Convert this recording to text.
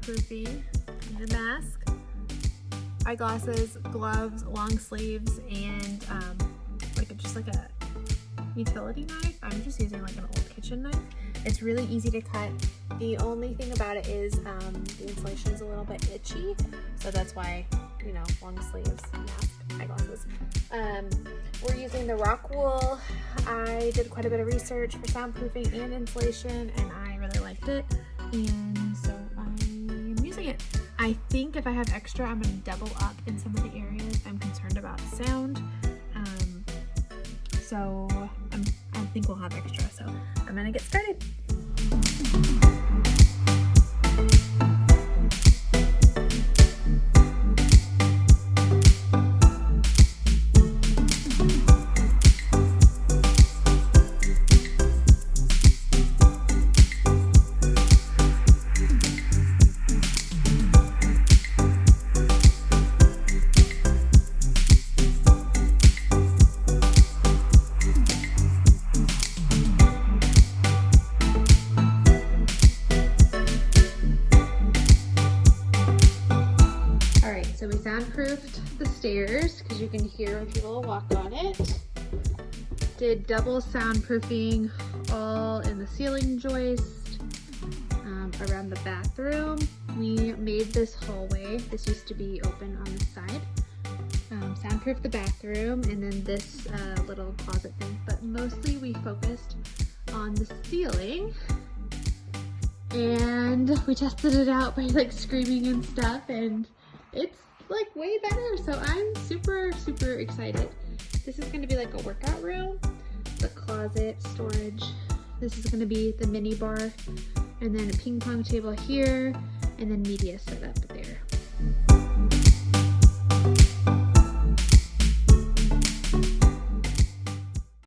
soundproofing, need a mask, eyeglasses, gloves, long sleeves, and just like a utility knife. I'm just using like an old kitchen knife. It's really easy to cut. The only thing about it is the insulation is a little bit itchy, so that's why, you know, long sleeves, mask, eyeglasses. We're using the rock wool. I did quite a bit of research for soundproofing and insulation, and I really liked it, and so I'm using it. I think if I have extra, I'm going to double up in some of the areas I'm concerned about sound. So I think we'll have extra, so I'm going to get started. So we soundproofed the stairs because you can hear when people walk on it. Did double soundproofing all in the ceiling joist around the bathroom. We made this hallway. This used to be open on the side. Soundproofed the bathroom and then this little closet thing. But mostly we focused on the ceiling. And we tested it out by like screaming and stuff, and it's like way better, so I'm super excited. This is going to be like a workout room, the closet, storage. This is going to be the mini bar, and then a ping pong table here, and then media set up there.